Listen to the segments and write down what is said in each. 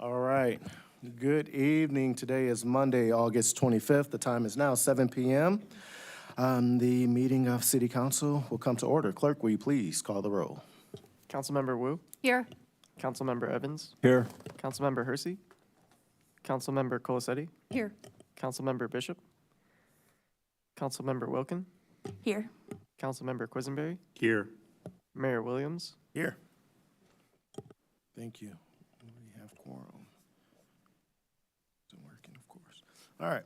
All right. Good evening. Today is Monday, August 25th. The time is now 7 p.m. The meeting of City Council will come to order. Clerk, will you please call the roll? Councilmember Wu, Here. Councilmember Evans, Here. Councilmember Hersey, Councilmember Colasetti, Here. Councilmember Bishop, Councilmember Wilkin, Here. Councilmember Quisenberry, Here. Mayor Williams. Here. Thank you. We have quorum. Isn't working, of course. All right.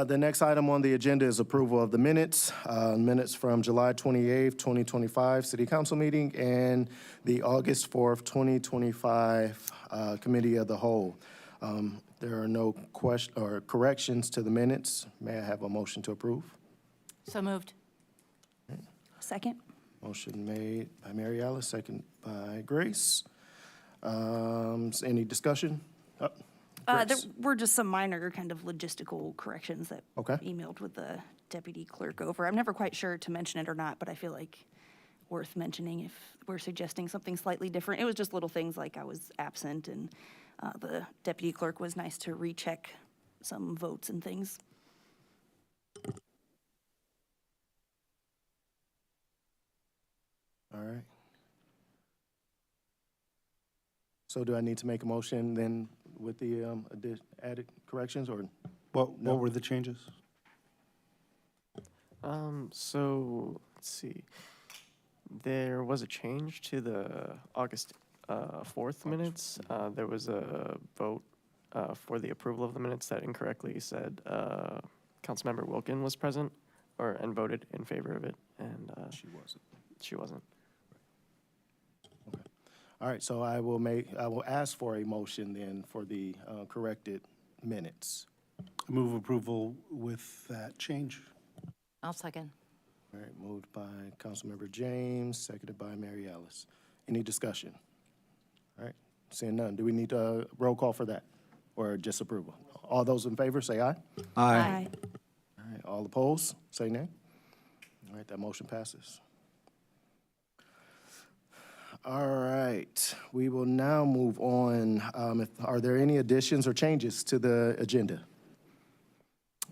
The next item on the agenda is approval of the minutes. Minutes from July 28th, 2025 City Council meeting and the August 4th, 2025 Committee of the Whole. There are no corrections to the minutes. May I have a motion to approve? So moved. Second. Motion made by Mary Alice, second by Grace. Any discussion? There Grace. were just some minor kind of logistical corrections that Okay. emailed with the deputy clerk over. I'm never quite sure to mention it or not, but I feel like worth mentioning if we're suggesting something slightly different. It was just little things like I was absent and the deputy clerk was nice to recheck some votes and things. All right. So do I need to make a motion then with the added corrections or? What No. were the changes? So let's see. There was a change to the August 4th minutes. There was a vote for the approval of the minutes that incorrectly said Councilmember Wilkin was present and voted in favor of it, and She wasn't. she wasn't. All right, so I will ask for a motion then for the corrected minutes. I move approval with that change. I'll second. All right, moved by Councilmember James, seconded by Mary Alice. Any discussion? All right, seeing none. Do we need a roll call for that or just approval? All those in favor, say aye. Aye. All right, all opposed, say nay. All right, that motion passes. All right, we will now move on. Are there any additions or changes to the agenda?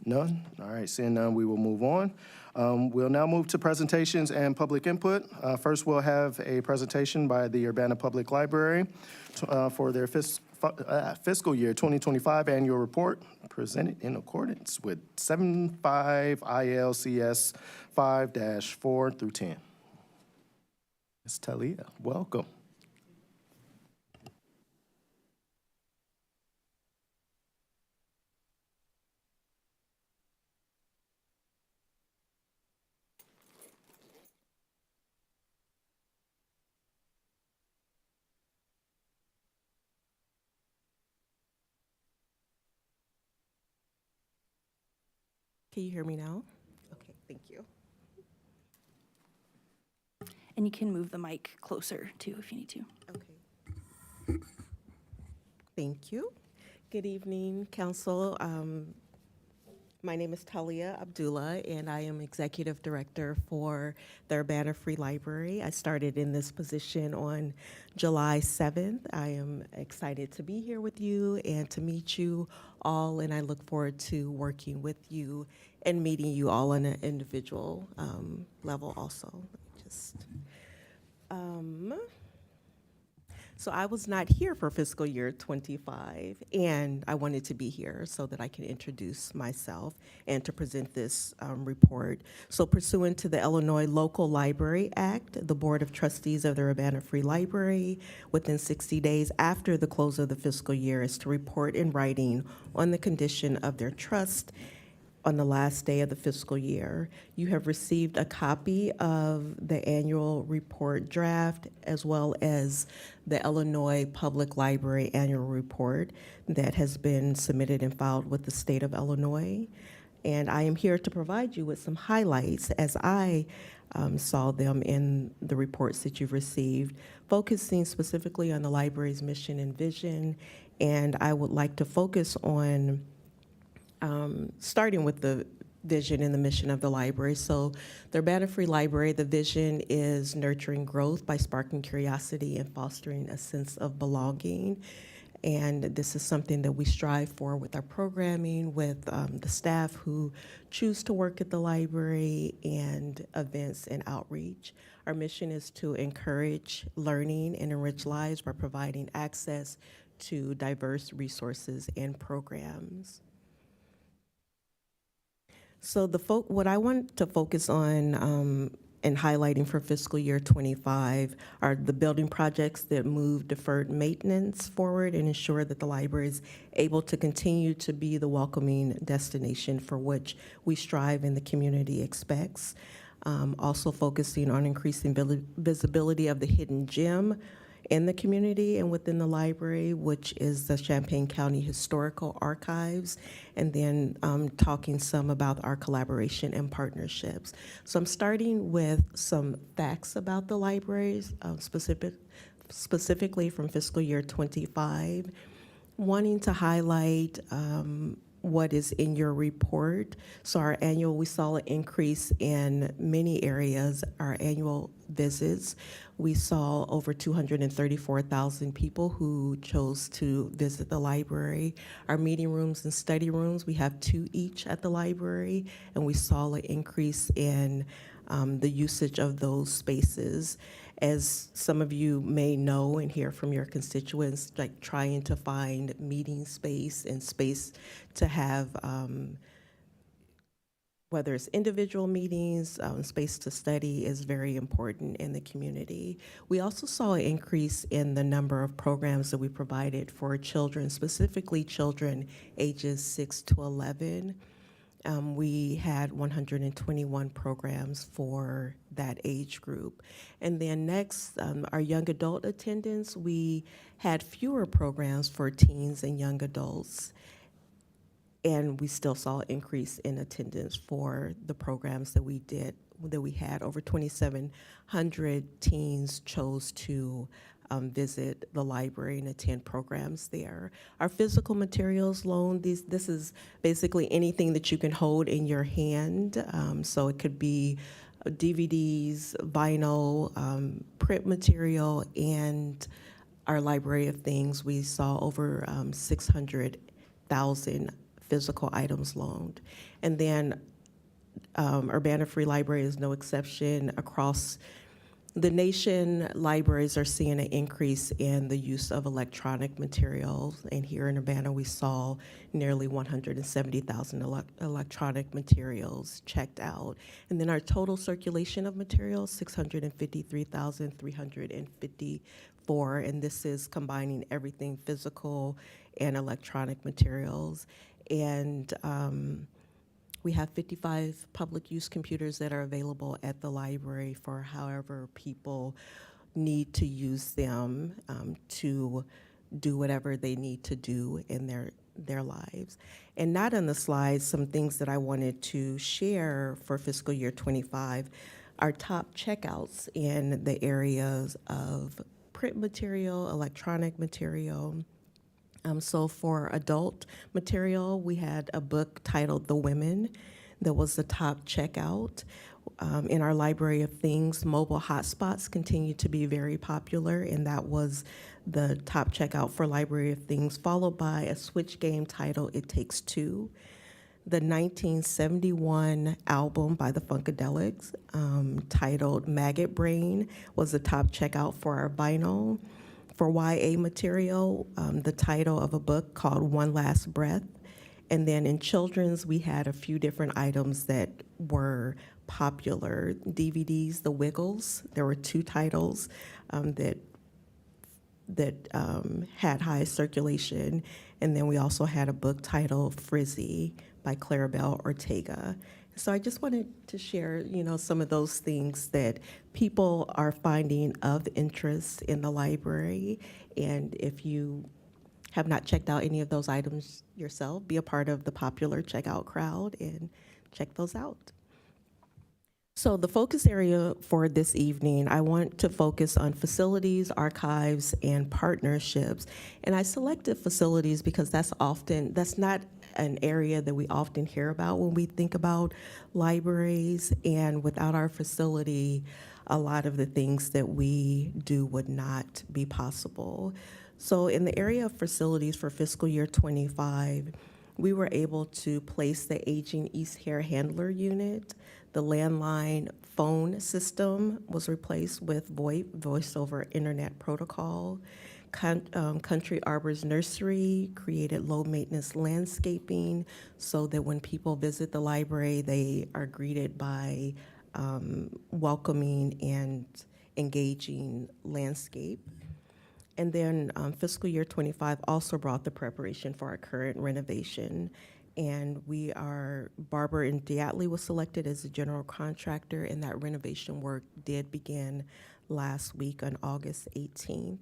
None? All right, seeing none, we will move on. We'll now move to presentations and public input. First, we'll have a presentation by the Urbana Public Library for their fiscal year 2025 annual report, presented in accordance with 75 ILCS 5-4 through 10. Ms. Talia, welcome. Can you hear me now? Okay, thank you. And you can move the mic closer too if you need to. Okay. Thank you. Good evening, Council. My name is Talia Abdullah, and I am Executive Director for the Urbana Free Library. I started in this position on July 7th. I am excited to be here with you and to meet you all, and I look forward to working with you and meeting you all on an individual level also. So I was not here for fiscal year 25, and I wanted to be here so that I can introduce myself and to present this report. So pursuant to the Illinois Local Library Act, the Board of Trustees of the Urbana Free Library, within 60 days after the close of the fiscal year, is to report in writing on the condition of their trust on the last day of the fiscal year. You have received a copy of the annual report draft as well as the Illinois Public Library Annual Report that has been submitted and filed with the state of Illinois. And I am here to provide you with some highlights as I saw them in the reports that you've received, focusing specifically on the library's mission and vision. And I would like to focus on starting with the vision and the mission of the library. So the Urbana Free Library, the vision is nurturing growth by sparking curiosity and fostering a sense of belonging. And this is something that we strive for with our programming, with the staff who choose to work at the library, and events and outreach. Our mission is to encourage learning and enrich lives by providing access to diverse resources and programs. So what I want to focus on and highlighting for fiscal year '25 are the building projects that move deferred maintenance forward and ensure that the library is able to continue to be the welcoming destination for which we strive and the community expects. Also focusing on increasing visibility of the hidden gem in the community and within the library, which is the Champaign County Historical Archives, and then talking some about our collaboration and partnerships. So I'm starting with some facts about the libraries, specifically from fiscal year '25, wanting to highlight what is in your report. So we saw an increase in many areas, our annual visits. We saw over 234,000 people who chose to visit the library. Our meeting rooms and study rooms, we have 2 each at the library, and we saw an increase in the usage of those spaces. As some of you may know and hear from your constituents, like trying to find meeting space and space to have, whether it's individual meetings, space to study is very important in the community. We also saw an increase in the number of programs that we provided for children, specifically children ages 6 to 11. We had 121 programs for that age group. And then next, our young adult attendance, we had fewer programs for teens and young adults. And we still saw an increase in attendance for the programs that we had. Over 2,700 teens chose to visit the library and attend programs there. Our physical materials loan, this is basically anything that you can hold in your hand. So it could be DVDs, vinyl, print material, and our library of things. We saw over 600,000 physical items loaned. And then Urbana Free Library is no exception. Across the nation, libraries are seeing an increase in the use of electronic materials, and here in Urbana, we saw nearly 170,000 electronic materials checked out. And then our total circulation of materials, 653,354, and this is combining everything physical and electronic materials. And we have 55 public use computers that are available at the library for however people need to use them to do whatever they need to do in their lives. And not on the slides, some things that I wanted to share for fiscal year '25, our top checkouts in the areas of print material, electronic material. So for adult material, we had a book titled The Women that was the top checkout. In our Library of Things, mobile hotspots continue to be very popular, and that was the top checkout for Library of Things, followed by a Switch game titled It Takes Two. The 1971 album by the Funkadelics titled Maggot Brain was the top checkout for our vinyl. For YA material, the title of a book called One Last Breath. And then in children's, we had a few different items that were popular. DVDs, The Wiggles, there were 2 titles that had high circulation. And then we also had a book titled Frizzy by Clarabelle Ortega. So I just wanted to share, some of those things that people are finding of interest in the library. And if you have not checked out any of those items yourself, be a part of the popular checkout crowd and check those out. So the focus area for this evening, I want to focus on facilities, archives, and partnerships. And I selected facilities because that's not an area that we often hear about when we think about libraries. And without our facility, a lot of the things that we do would not be possible. So in the area of facilities for fiscal year '25, we were able to place the aging East Hair Handler unit. The landline phone system was replaced with VoIP, Voice over Internet Protocol. Country Arbor's Nursery created low-maintenance landscaping so that when people visit the library, they are greeted by welcoming and engaging landscape. And then fiscal year '25 also brought the preparation for our current renovation. And Barber and Diatley was selected as the general contractor, and that renovation work did begin last week on August 18th.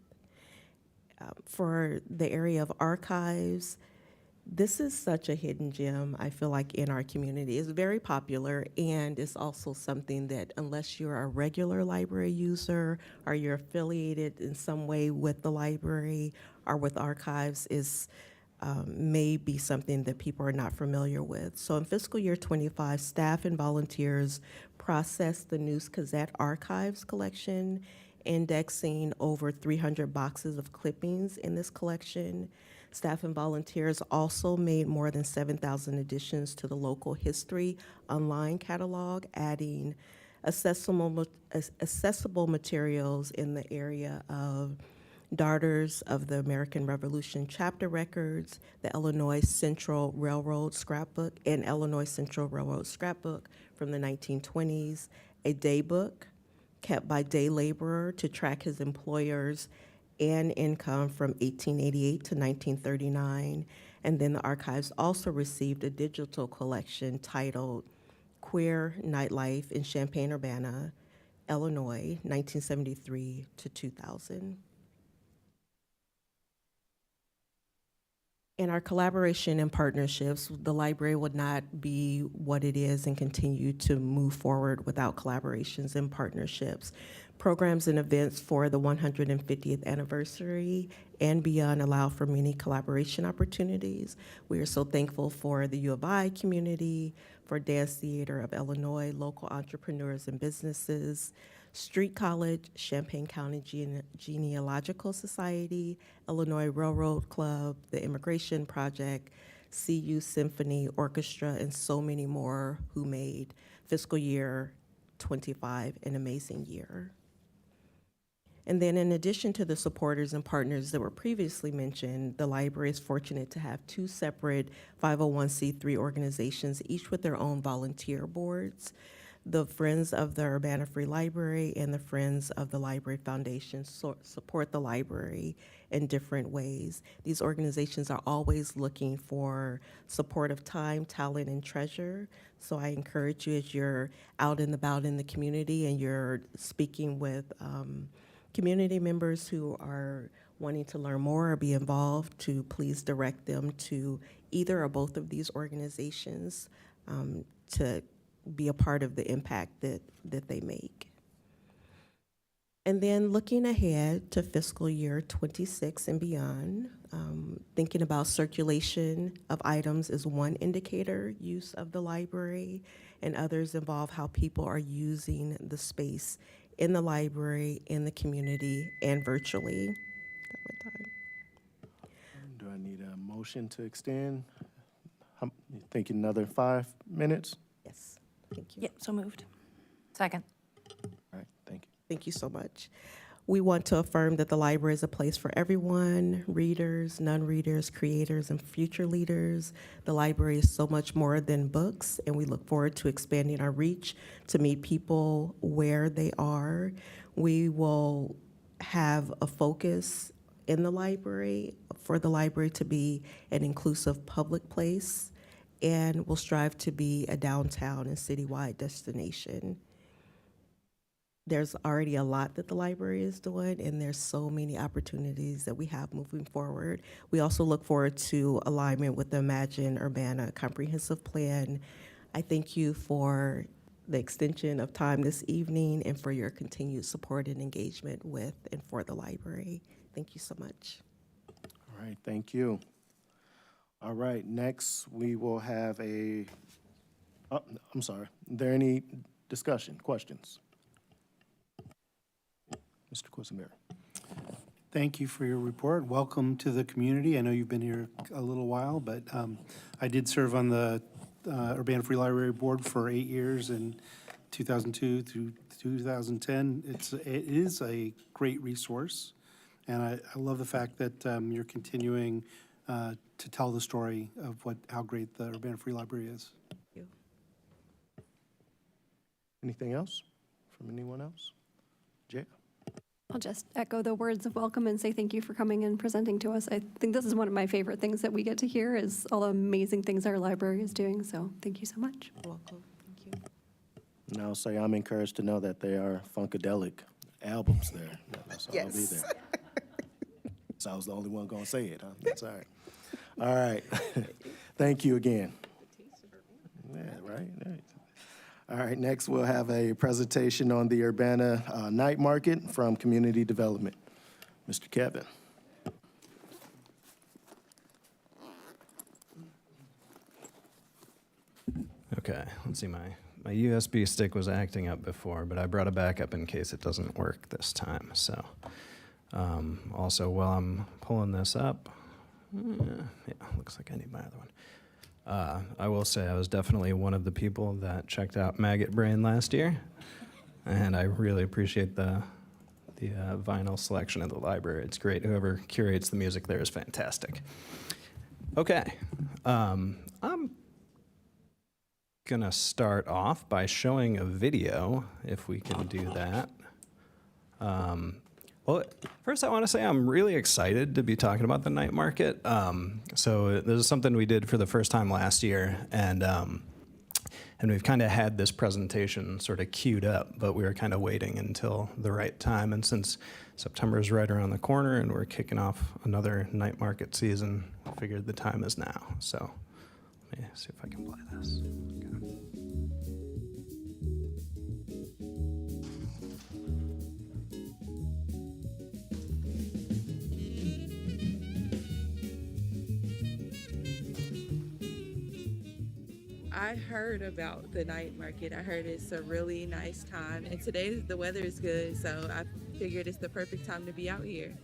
For the area of archives, this is such a hidden gem, I feel like, in our community. It's very popular, and it's also something that unless you're a regular library user or you're affiliated in some way with the library or with archives, may be something that people are not familiar with. So in fiscal year '25, staff and volunteers processed the News Gazette Archives collection, indexing over 300 boxes of clippings in this collection. Staff and volunteers also made more than 7,000 additions to the local history online catalog, adding accessible materials in the area of Daughters of the American Revolution chapter records, the Illinois Central Railroad scrapbook, and Illinois Central Railroad scrapbook from the 1920s, a daybook kept by day laborer to track his employers and income from 1888 to 1939. And then the archives also received a digital collection titled Queer Nightlife in Champaign-Urbana, Illinois, 1973 to 2000. In our collaboration and partnerships, the library would not be what it is and continue to move forward without collaborations and partnerships. Programs and events for the 150th anniversary and beyond allow for many collaboration opportunities. We are so thankful for the U of I community, for Dance Theater of Illinois, local entrepreneurs and businesses, Street College, Champaign County Genealogical Society, Illinois Railroad Club, the Immigration Project, CU Symphony Orchestra, and so many more who made fiscal year '25 an amazing year. And then in addition to the supporters and partners that were previously mentioned, the library is fortunate to have two separate 501c3 organizations, each with their own volunteer boards. The Friends of the Urbana Free Library and the Friends of the Library Foundation support the library in different ways. These organizations are always looking for supportive time, talent, and treasure. So I encourage you, as you're out and about in the community and you're speaking with community members who are wanting to learn more or be involved, to please direct them to either or both of these organizations to be a part of the impact that they make. And then looking ahead to fiscal year '26 and beyond, thinking about circulation of items is one indicator, use of the library, and others involve how people are using the space in the library, in the community, and virtually. Got my time. Do I need a motion to extend? You thinking another 5 minutes? Yes, thank you. Yep, so moved. Second. All right, thank you. Thank you so much. We want to affirm that the library is a place for everyone, readers, non-readers, creators, and future leaders. The library is so much more than books, and we look forward to expanding our reach to meet people where they are. We will have a focus in the library for the library to be an inclusive public place, and we'll strive to be a downtown and citywide destination. There's already a lot that the library is doing, and there's so many opportunities that we have moving forward. We also look forward to alignment with the Imagine Urbana Comprehensive Plan. I thank you for the extension of time this evening and for your continued support and engagement with and for the library. Thank you so much. All right, thank you. All right, next we will have I'm sorry. Are there any discussion, questions? Mr. Quisenberry. Thank you for your report. Welcome to the community. I know you've been here a little while, but I did serve on the Urbana Free Library Board for 8 years in 2002 through 2010. It is a great resource, and I love the fact that you're continuing to tell the story of how great the Urbana Free Library is. Anything else from anyone else? Jay? I'll just echo the words of welcome and say thank you for coming and presenting to us. I think this is one of my favorite things that we get to hear is all the amazing things our library is doing, so thank you so much. Welcome. Thank you. And I'll say I'm encouraged to know that there are funkadelic albums there. So I'll be there. So I was the only one gonna say it, huh? That's all right. All right. Thank you again. Yeah, right. All right, next we'll have a presentation on the Urbana Night Market from Community Development. Mr. Kevin. Okay, let's see, my USB stick was acting up before, but I brought a backup in case it doesn't work this time. So also while I'm pulling this up, yeah, looks like I need my other one. I will say I was definitely one of the people that checked out Maggot Brain last year, and I really appreciate the vinyl selection of the library. It's great. Whoever curates the music there is fantastic. Okay, I'm gonna start off by showing a video, if we can do that. Well, first I want to say I'm really excited to be talking about the night market. So this is something we did for the first time last year, and we've kind of had this presentation sort of queued up, but we were kind of waiting until the right time. And since September is right around the corner and we're kicking off another night market season, I figured the time is now. So let me see if I can play this. Okay. I heard about the night market. I heard it's a really nice time, and today the weather is good, so I figured it's the perfect time to be out here.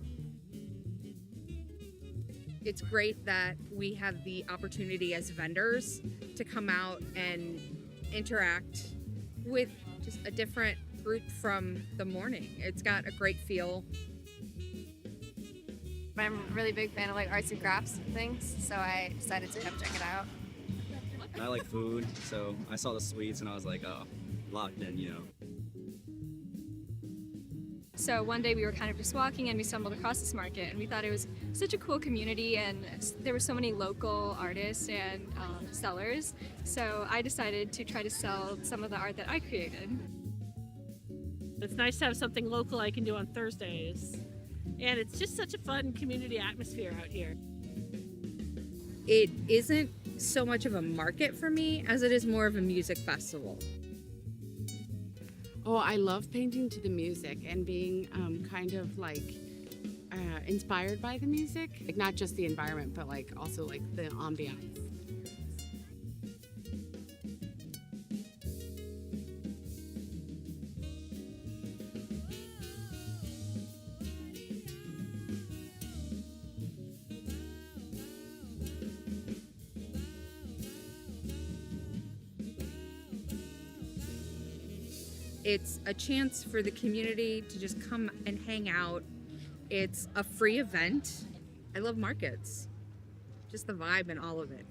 It's great that we have the opportunity as vendors to come out and interact with just a different group from the morning. It's got a great feel. I'm a really big fan of like arts and crafts and things, so I decided to come check it out. I like food, so I saw the sweets and I was like, oh, locked in, you know. So one day we were kind of just walking and we stumbled across this market, and we thought it was such a cool community, and there were so many local artists and sellers. So I decided to try to sell some of the art that I created. It's nice to have something local I can do on Thursdays. And it's just such a fun community atmosphere out here. It isn't so much of a market for me as it is more of a music festival. Oh, I love painting to the music and being kind of like inspired by the music. Like not just the environment, but like also like the ambiance. It's a chance for the community to just come and hang out. It's a free event. I love markets. Just the vibe and all of it.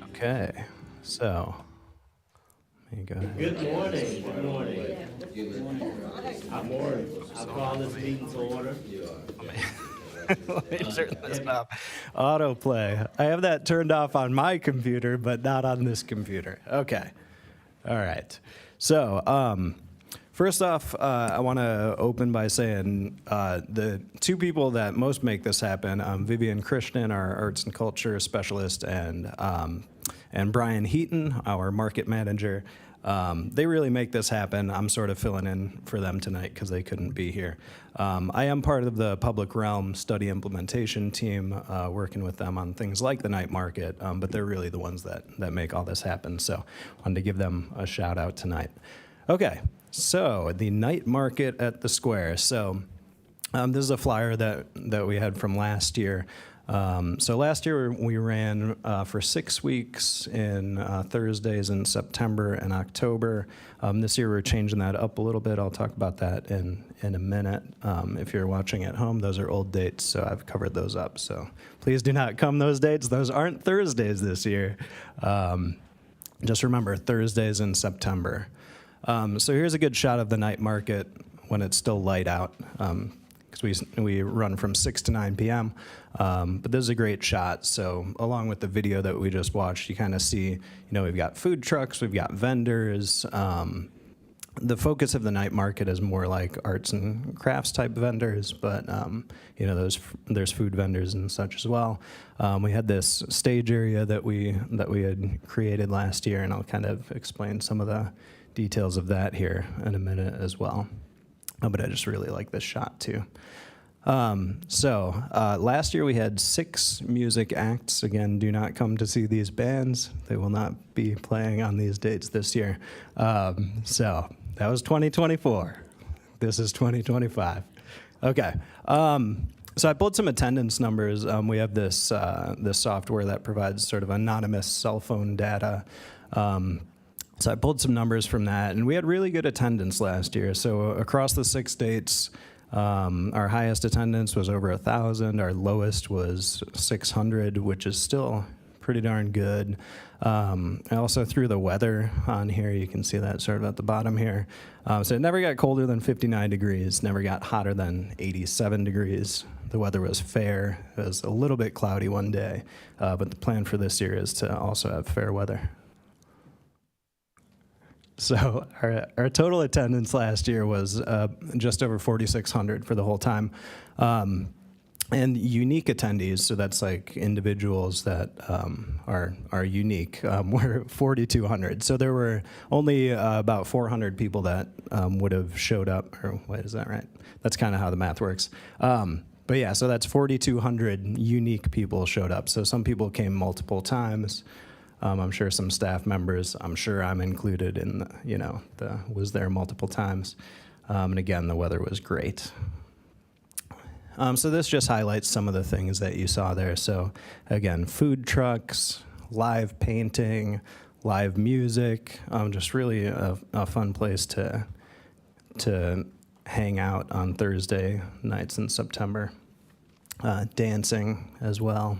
Okay, so let me go ahead. Good morning. Good morning. Good morning. I call this meeting to order. Let me turn this off. Autoplay. I have that turned off on my computer, but not on this computer. Okay. All right. So, first off, I want to open by saying the two people that most make this happen, Vivian Krishnan, our arts and culture specialist, and Brian Heaton, our market manager. They really make this happen. I'm sort of filling in for them tonight because they couldn't be here. I am part of the Public Realm Study Implementation team, working with them on things like the night market, but they're really the ones that make all this happen. So wanted to give them a shout out tonight. Okay, so the night market at the square. So this is a flyer that we had from last year. So last year we ran for 6 weeks in Thursdays in September and October. This year we're changing that up a little bit. I'll talk about that in a minute. If you're watching at home, those are old dates, so I've covered those up. So please do not come those dates. Those aren't Thursdays this year. Just remember, Thursdays in September. So here's a good shot of the night market when it's still light out. Because we run from 6 to 9 p.m. But this is a great shot. So along with the video that we just watched, you kind of see, we've got food trucks, we've got vendors. The focus of the night market is more like arts and crafts type vendors, but there's food vendors and such as well. We had this stage area that we had created last year, and I'll kind of explain some of the details of that here in a minute as well. But I just really like this shot too. Last year we had 6 music acts. Again, do not come to see these bands. They will not be playing on these dates this year. So that was 2024. This is 2025. Okay. So I pulled some attendance numbers. We have this software that provides sort of anonymous cell phone data. So I pulled some numbers from that, and we had really good attendance last year. So across the 6 dates, our highest attendance was over 1,000. Our lowest was 600, which is still pretty darn good. I also threw the weather on here. You can see that sort of at the bottom here. So it never got colder than 59 degrees, never got hotter than 87 degrees. The weather was fair. It was a little bit cloudy one day, but the plan for this year is to also have fair weather. So our total attendance last year was just over 4,600 for the whole time. And unique attendees, so that's like individuals that are unique, were 4,200. So there were only about 400 people that would have showed up, or wait, is that right? That's kind of how the math works. But yeah, so that's 4,200 unique people showed up. So some people came multiple times. I'm sure some staff members, I'm sure I'm included in, was there multiple times. And again, the weather was great. So this just highlights some of the things that you saw there. So again, food trucks, live painting, live music, just really a fun place to hang out on Thursday nights in September. Dancing as well.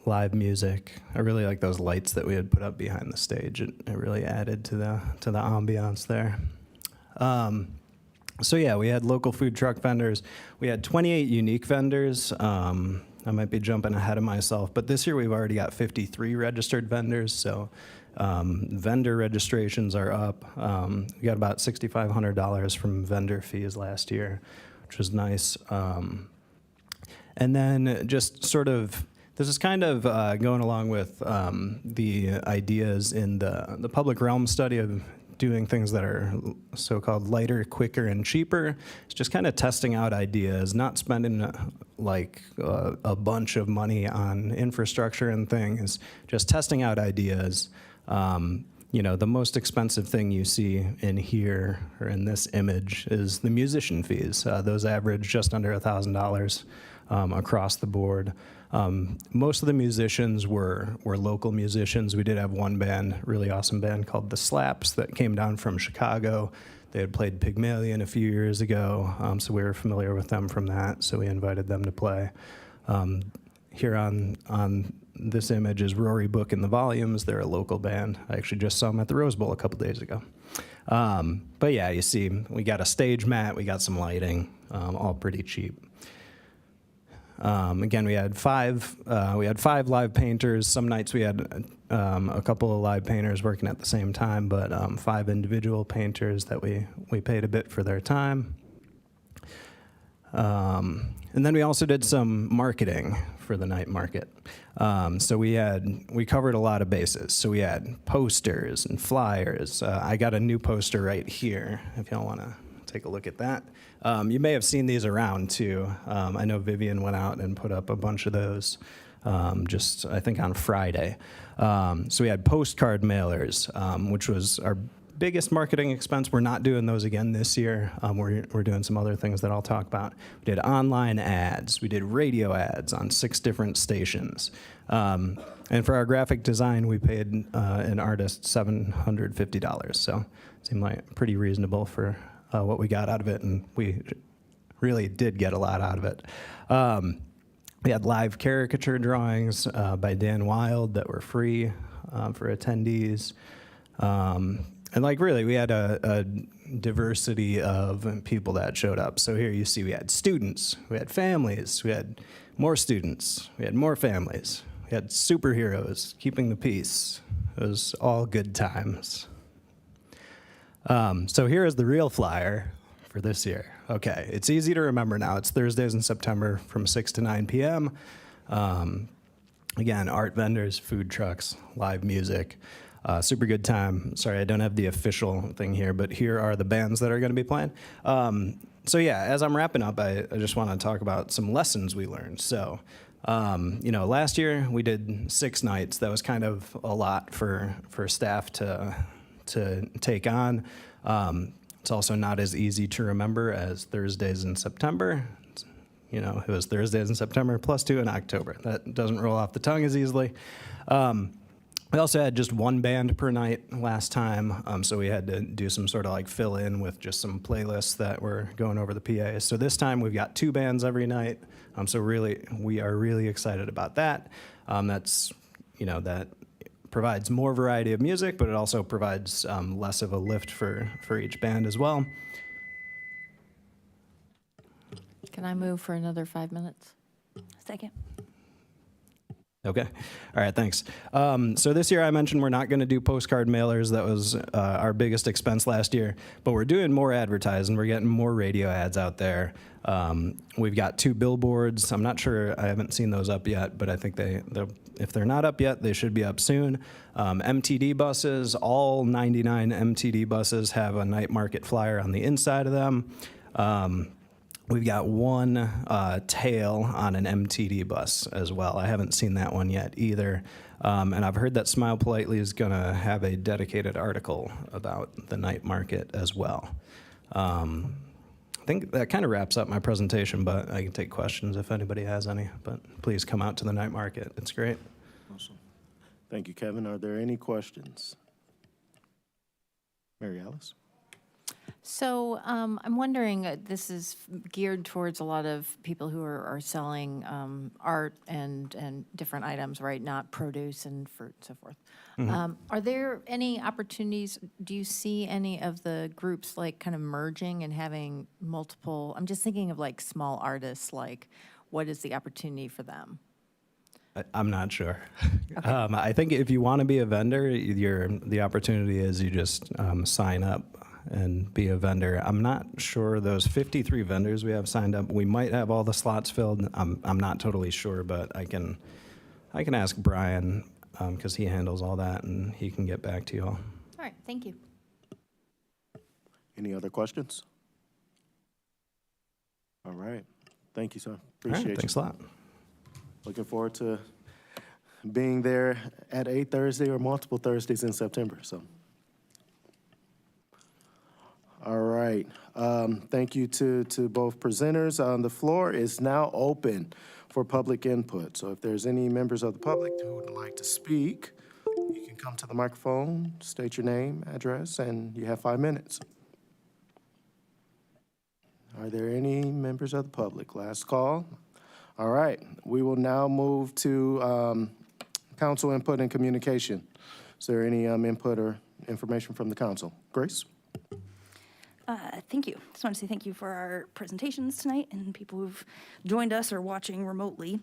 Live music. I really like those lights that we had put up behind the stage. It really added to the ambiance there. So yeah, we had local food truck vendors. We had 28 unique vendors. I might be jumping ahead of myself, but this year we've already got 53 registered vendors. So vendor registrations are up. We got about $6,500 from vendor fees last year, which was nice. And then just sort of, this is kind of going along with the ideas in the Public Realm study of doing things that are so-called lighter, quicker, and cheaper. It's just kind of testing out ideas, not spending a bunch of money on infrastructure and things, just testing out ideas. The most expensive thing you see in here or in this image is the musician fees. Those average just under $1,000 across the board. Most of the musicians were local musicians. We did have one band, really awesome band called The Slaps that came down from Chicago. They had played Pygmalion a few years ago, so we were familiar with them from that, so we invited them to play. Here on this image is Rory Book and the Volumes. They're a local band. I actually just saw them at the Rose Bowl a couple days ago. But yeah, you see, we got a stage mat, we got some lighting, all pretty cheap. Again, we had five live painters. Some nights we had a couple of live painters working at the same time, but 5 individual painters that we paid a bit for their time. And then we also did some marketing for the night market. So we covered a lot of bases. So we had posters and flyers. I got a new poster right here, if y'all want to take a look at that. You may have seen these around too. I know Vivian went out and put up a bunch of those just, I think, on Friday. So we had postcard mailers, which was our biggest marketing expense. We're not doing those again this year. We're doing some other things that I'll talk about. We did online ads. We did radio ads on 6 different stations. And for our graphic design, we paid an artist $750. So it seemed like pretty reasonable for what we got out of it, and we really did get a lot out of it. We had live caricature drawings by Dan Wild that were free for attendees. And like really, we had a diversity of people that showed up. So here you see we had students, we had families, we had more students, we had more families, we had superheroes keeping the peace. It was all good times. So here is the real flyer for this year. Okay, it's easy to remember now. It's Thursdays in September from 6 to 9 p.m. Again, art vendors, food trucks, live music. Super good time. Sorry, I don't have the official thing here, but here are the bands that are going to be playing. So yeah, as I'm wrapping up, I just want to talk about some lessons we learned. So, last year we did 6 nights. That was kind of a lot for staff to take on. It's also not as easy to remember as Thursdays in September. It was Thursdays in September plus 2 in October. That doesn't roll off the tongue as easily. We also had just 1 band per night last time, so we had to do some sort of like fill in with just some playlists that were going over the PA. So this time we've got 2 bands every night, so really we are really excited about that. That provides more variety of music, but it also provides less of a lift for each band as well. Can I move for another 5 minutes? Second. Okay. All right, thanks. So this year I mentioned we're not going to do postcard mailers. That was our biggest expense last year. But we're doing more advertising. We're getting more radio ads out there. We've got 2 billboards. I'm not sure. I haven't seen those up yet, but I think if they're not up yet, they should be up soon. MTD buses, all 99 MTD buses have a night market flyer on the inside of them. We've got 1 tail on an MTD bus as well. I haven't seen that one yet either. And I've heard that Smile Politely is going to have a dedicated article about the night market as well. I think that kind of wraps up my presentation, but I can take questions if anybody has any. But please come out to the night market. It's great. Awesome. Thank you, Kevin. Are there any questions? Mary Alice? So I'm wondering, this is geared towards a lot of people who are selling art and different items, right? Not produce and fruit and so forth. Mm-hmm. Are there any opportunities, do you see any of the groups like kind of merging and having multiple, I'm just thinking of like small artists, like what is the opportunity for them? I'm not sure. I think if you want to be a vendor, the opportunity is you just sign up and be a vendor. I'm not sure those 53 vendors we have signed up, we might have all the slots filled. I'm not totally sure, but I can ask Brian because he handles all that and he can get back to you all. All right, thank you. Any other questions? All right. Thank you, sir. All Appreciate right, you. thanks a lot. Looking forward to being there at a Thursday or multiple Thursdays in September. So, all right. Thank you to both presenters. The floor is now open for public input. So if there's any members of the public who would like to speak, you can come to the microphone, state your name, address, and you have 5 minutes. Are there any members of the public? Last call. All right. We will now move to council input and communication. Is there any input or information from the council? Grace? Thank you. Just want to say thank you for our presentations tonight and people who've joined us or watching remotely.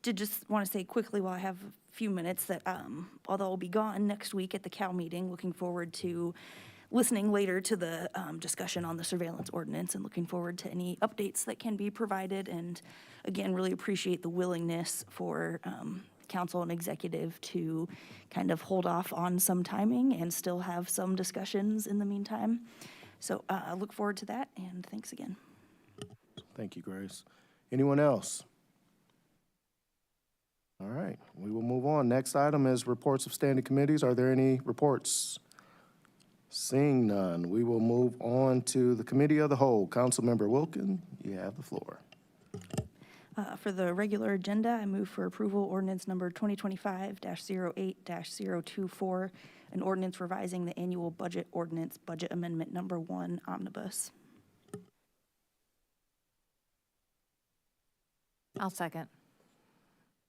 Did just want to say quickly while I have a few minutes that although I'll be gone next week at the COW meeting, looking forward to listening later to the discussion on the surveillance ordinance and looking forward to any updates that can be provided. And again, really appreciate the willingness for council and executive to kind of hold off on some timing and still have some discussions in the meantime. So I look forward to that, and thanks again. Thank you, Grace. Anyone else? All right, we will move on. Next item is reports of standing committees. Are there any reports? Seeing none, we will move on to the Committee of the Whole. Councilmember Wilkin, you have the floor. For the regular agenda, I move for approval ordinance number 2025-08-024, an ordinance revising the annual budget ordinance, budget amendment number 1, omnibus. I'll second.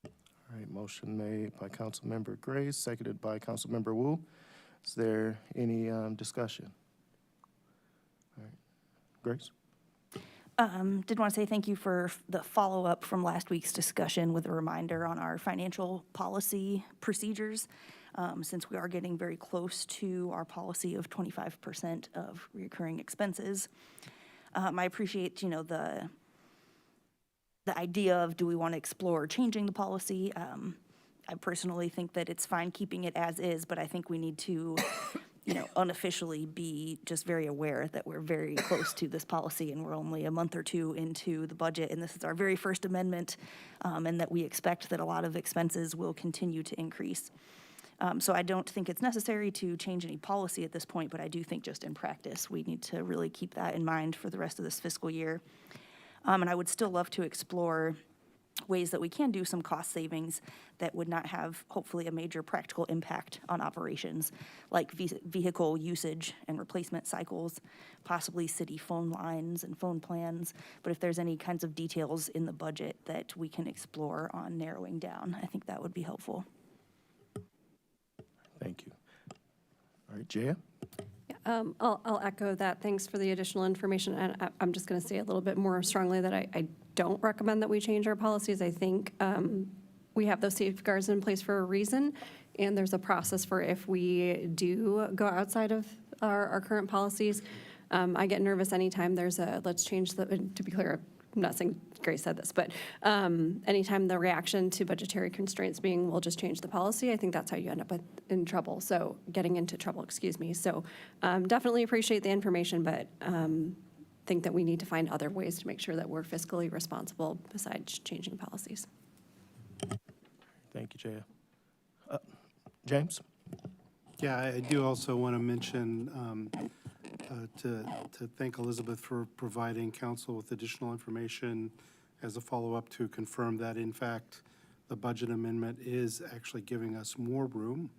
All right, motion made by Councilmember Grace, seconded by Councilmember Wu. Is there any discussion? All right, Grace? Did want to say thank you for the follow-up from last week's discussion with a reminder on our financial policy procedures, since we are getting very close to our policy of 25% of recurring expenses. I appreciate, the idea of, do we want to explore changing the policy? I personally think that it's fine keeping it as is, but I think we need to unofficially be just very aware that we're very close to this policy and we're only a month or two into the budget and this is our very first amendment, and that we expect that a lot of expenses will continue to increase. So I don't think it's necessary to change any policy at this point, but I do think just in practice, we need to really keep that in mind for the rest of this fiscal year. And I would still love to explore ways that we can do some cost savings that would not have, hopefully, a major practical impact on operations, like vehicle usage and replacement cycles, possibly city phone lines and phone plans. But if there's any kinds of details in the budget that we can explore on narrowing down, I think that would be helpful. Thank you. All right, Jaya? I'll echo that. Thanks for the additional information. And I'm just going to say a little bit more strongly that I don't recommend that we change our policies. I think we have those safeguards in place for a reason, and there's a process for if we do go outside of our current policies. I get nervous anytime there's let's change the, to be clear, I'm not saying Grace said this, but anytime the reaction to budgetary constraints being, we'll just change the policy, I think that's how you end up in trouble. So getting into trouble, excuse me. So definitely appreciate the information, but think that we need to find other ways to make sure that we're fiscally responsible besides changing policies. Thank you, Jaya. James? Yeah, I do also want to mention to thank Elizabeth for providing council with additional information as a follow-up to confirm that, in fact, the budget amendment is actually giving us more room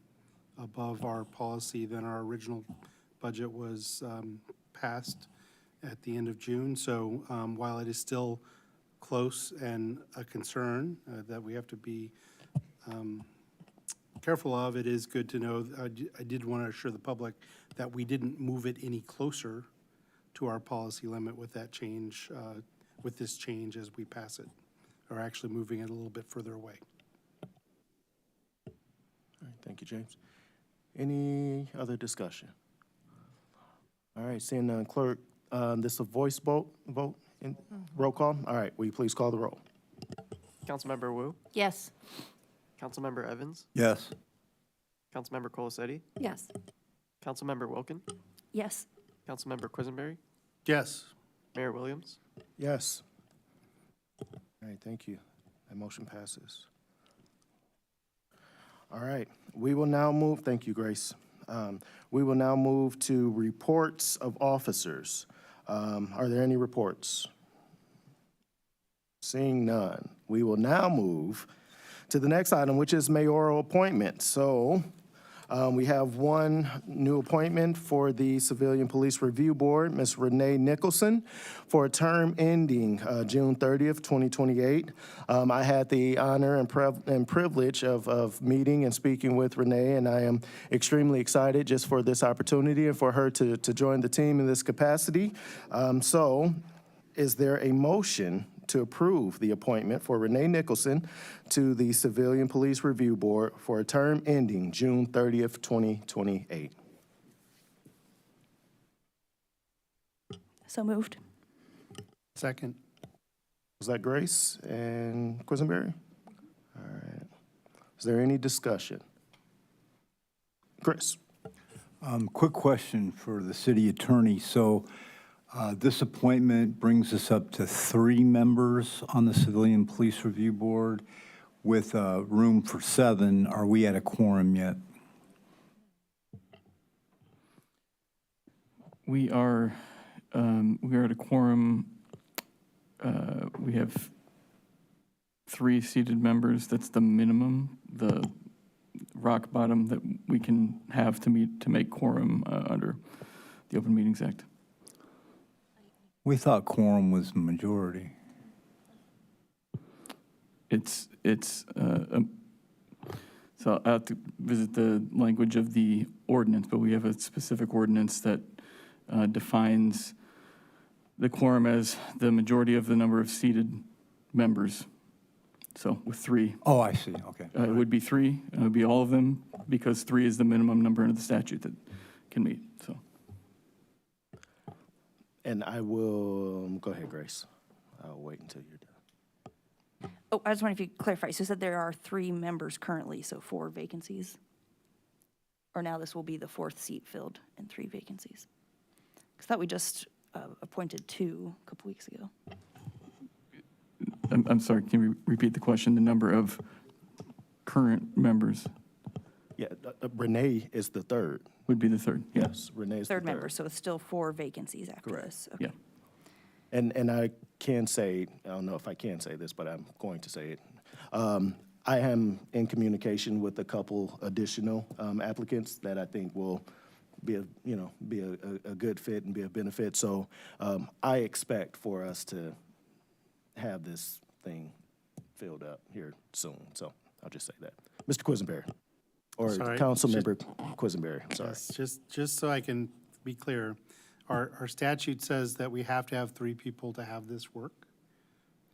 above our policy than our original budget was passed at the end of June. So while it is still close and a concern that we have to be careful of, it is good to know. I did want to assure the public that we didn't move it any closer to our policy limit with that change, with this change as we pass it, or actually moving it a little bit further away. All right, thank you, James. Any other discussion? All right, seeing none, clerk, this is a voice vote in roll call. All right, will you please call the roll? Councilmember Wu? Yes. Councilmember Evans? Yes. Councilmember Colasetti? Yes. Councilmember Wilkin? Yes. Councilmember Quisenberry? Yes. Mayor Williams? Yes. All right, thank you. That motion passes. All right, we will now move, thank you, Grace. We will now move to reports of officers. Are there any reports? Seeing none, we will now move to the next item, which is mayoral appointments. So we have one new appointment for the Civilian Police Review Board, Ms. Renee Nicholson, for a term ending June 30th, 2028. I had the honor and privilege of meeting and speaking with Renee, and I am extremely excited just for this opportunity and for her to join the team in this capacity. So is there a motion to approve the appointment for Renee Nicholson to the Civilian Police Review Board for a term ending June 30th, 2028? So moved. Second. Was that Grace and Quisenberry? All right. Is there any discussion? Chris? Quick question for the city attorney. So this appointment brings us up to 3 members on the Civilian Police Review Board with room for 7. Are we at a quorum yet? We are at a quorum. We have 3 seated members. That's the minimum, the rock bottom that we can have to make quorum under the Open Meetings Act. We thought quorum was majority. So I have to visit the language of the ordinance, but we have a specific ordinance that defines the quorum as the majority of the number of seated members. So with 3. Oh, I see, okay. It would be 3, it would be all of them, because 3 is the minimum number under the statute that can meet, so. And I will, go ahead, Grace. I'll wait until you're done. Oh, I just wonder if you could clarify. So you said there are 3 members currently, so 4 vacancies? Or now this will be the 4th seat filled and 3 vacancies? Because I thought we just appointed 2 a couple weeks ago. I'm sorry, can you repeat the question? The number of current members Yeah, Renee is the 3rd. would be the 3rd, yeah. Yes, Renee is the 3rd 3rd. member, so it's still 4 vacancies after Correct. this. Okay. Yeah. And I can say, I don't know if I can say this, but I'm going to say it. I am in communication with a couple additional applicants that I think will be a good fit and be a benefit. So I expect for us to have this thing filled up here soon. So I'll just say that. Mr. Quisenberry, or Sorry, Councilmember Quisenberry, sorry. Yes, just so I can be clear, our statute says that we have to have 3 people to have this work.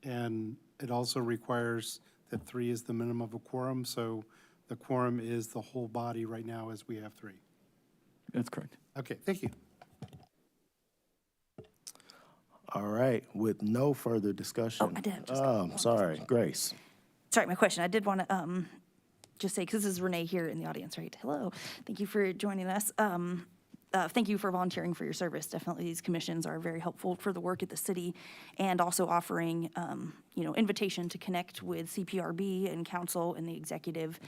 And it also requires that 3 is the minimum of a quorum, so the quorum is the whole body right now as we have 3. That's correct. Okay, thank you. All right, with no further discussion. Oh, I did have just Oh, sorry, Grace. Sorry, my question. I did want to just say, because this is Renee here in the audience, right? Hello. Thank you for joining us. Thank you for volunteering for your service. Definitely, these commissions are very helpful for the work at the city, and also offering, invitation to connect with CPRB and council and the executive.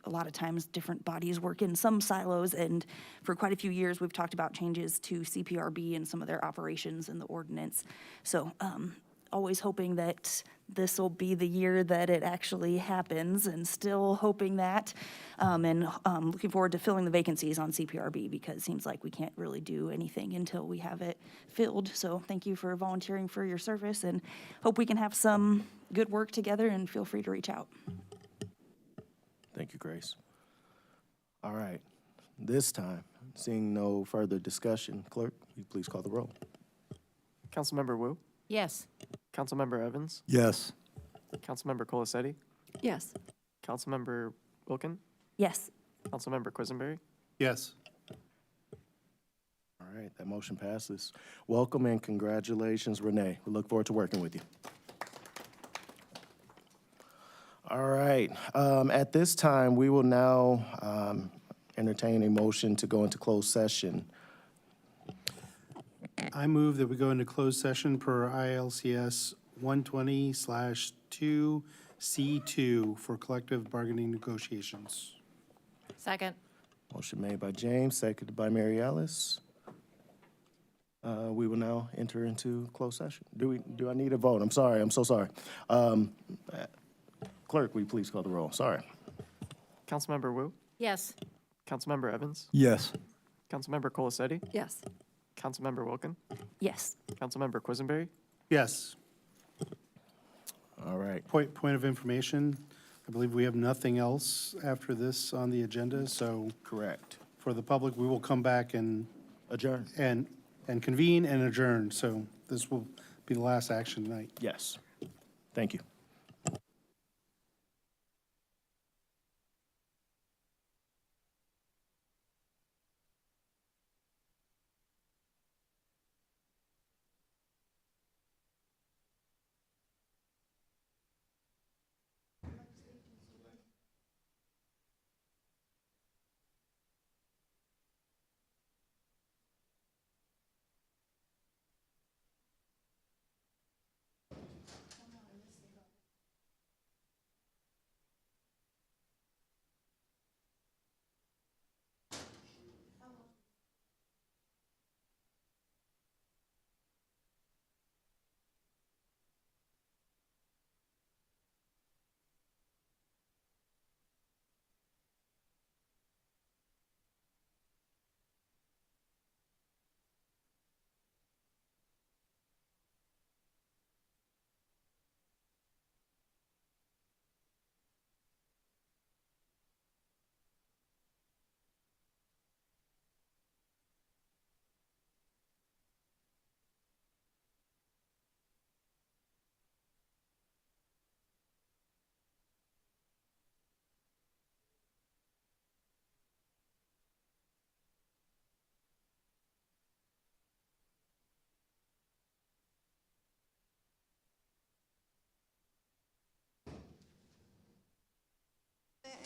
A lot of times, different bodies work in some silos, and for quite a few years, we've talked about changes to CPRB and some of their operations and the ordinance. So, always hoping that this will be the year that it actually happens, and still hoping that, and looking forward to filling the vacancies on CPRB, because it seems like we can't really do anything until we have it filled. So thank you for volunteering for your service, and hope we can have some good work together, and feel free to reach out. Thank you, Grace. All right, this time, seeing no further discussion, clerk, will you please call the roll? Councilmember Wu, Yes. Councilmember Evans, Yes. Councilmember Colasetti, Yes. Councilmember Wilkin, Yes. Councilmember Quisenberry. Yes. All right, that motion passes. Welcome and congratulations, Renee. We look forward to working with you. All right, at this time, we will now entertain a motion to go into closed session. I move that we go into closed session per ILCS 120/2C2 for collective bargaining negotiations. Second. Motion made by James, seconded by Mary Alice. We will now enter into closed session. Do I need a vote? I'm sorry, I'm so sorry. Clerk, will you please call the roll? Sorry. Councilmember Wu, Yes. Councilmember Evans, Yes. Councilmember Colasetti, Yes. Councilmember Wilkin, Yes. Councilmember Quisenberry. Yes. All right. Point of information, I believe we have nothing else after this on the agenda, so Correct. for the public, we will come back and Adjourn. and convene and adjourn. So this will be the last action tonight. Yes. Thank you.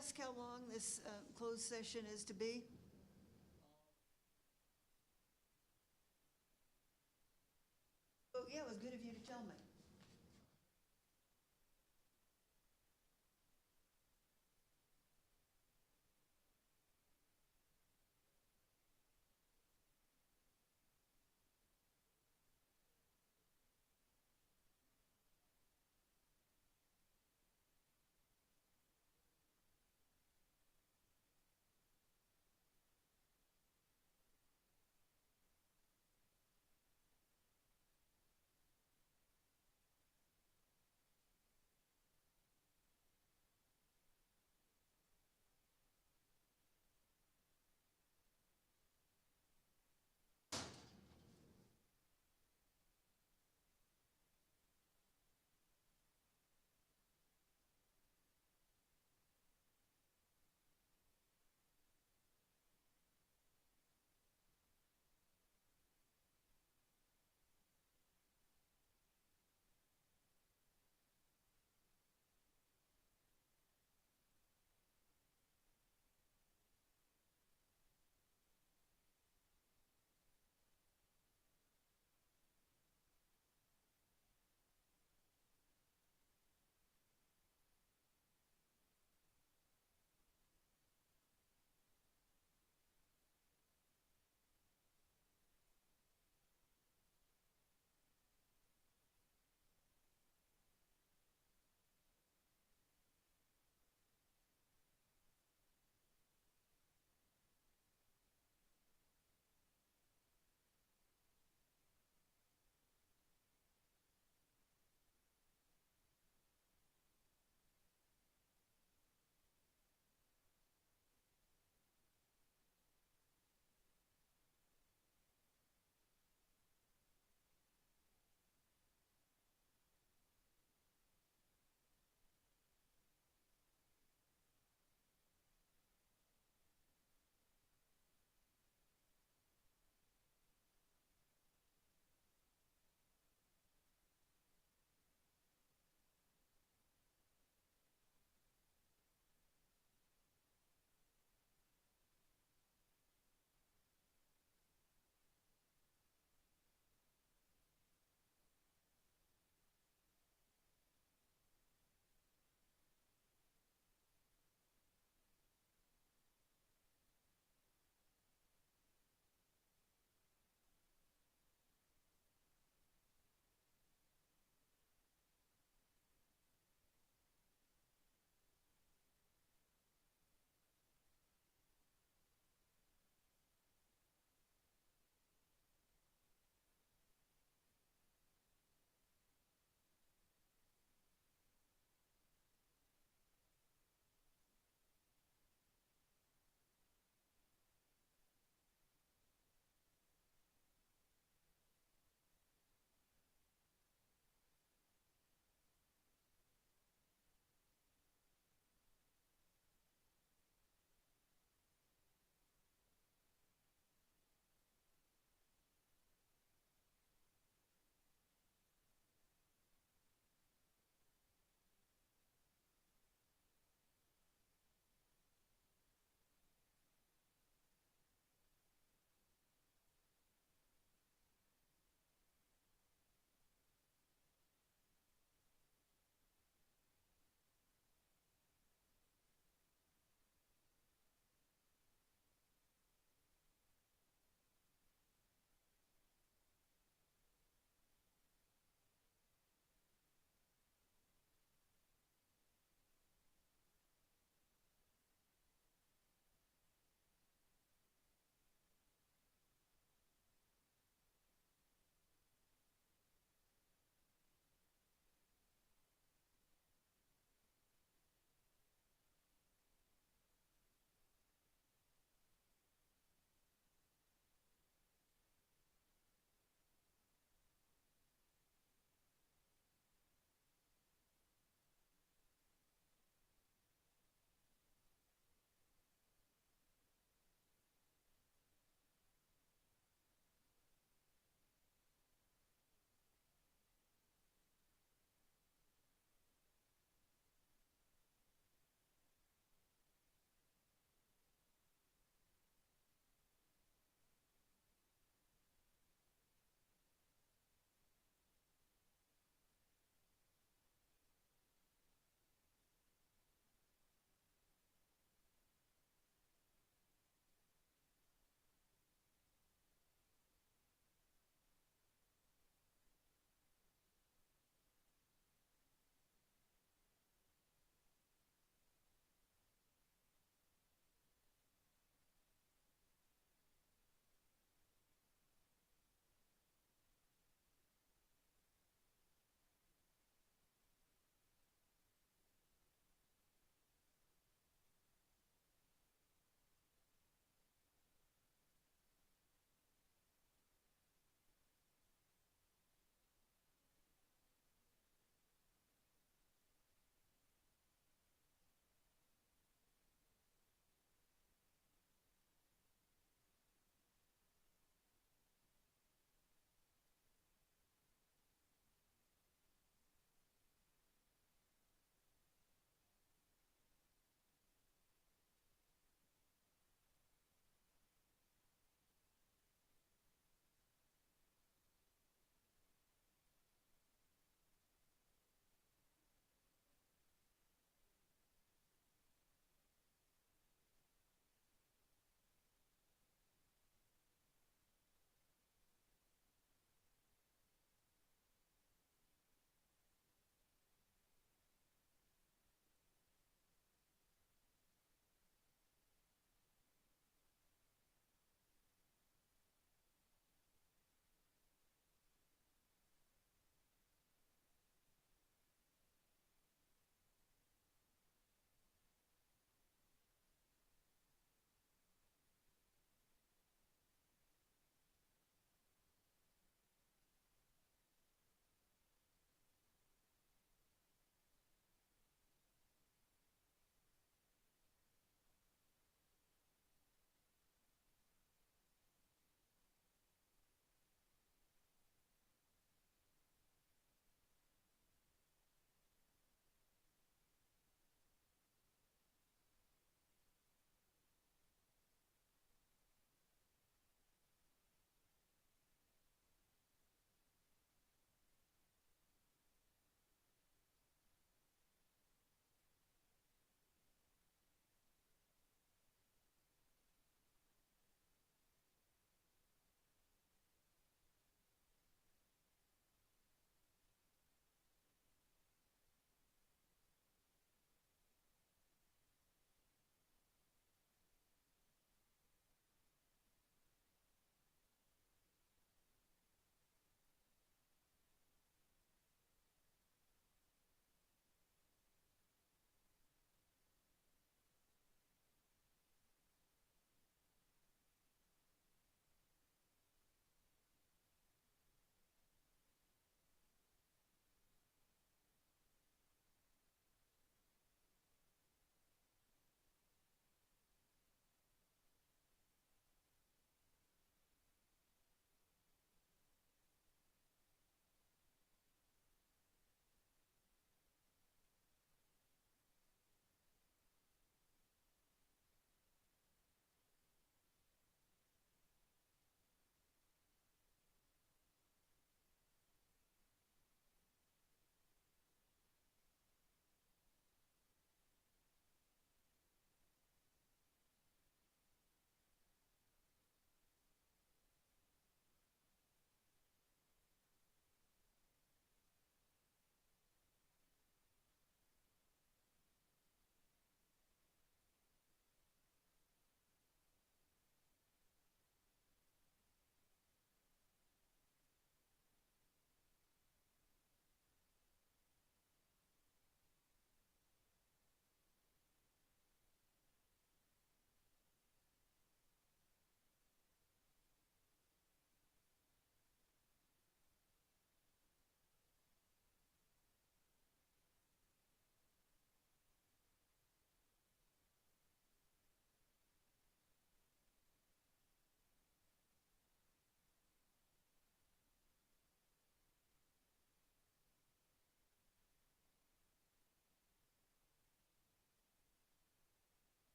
ask how long this closed session is to be? Oh, yeah, it was good of you to tell me.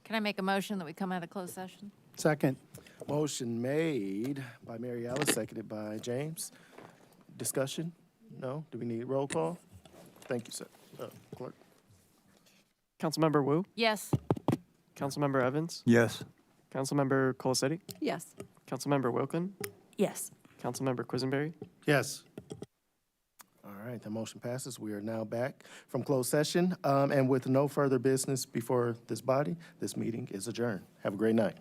Can I make a motion that we come out of closed session? Second. Motion made by Mary Alice, seconded by James. Discussion? No? Do we need roll call? Thank you, sir. Clerk? Councilmember Wu, Yes. Councilmember Evans, Yes. Councilmember Colacetti, Yes. Councilmember Wilkin, Yes. Councilmember Quisenberry. Yes. All right, the motion passes. We are now back from closed session. And with no further business before this body, this meeting is adjourned. Have a great night.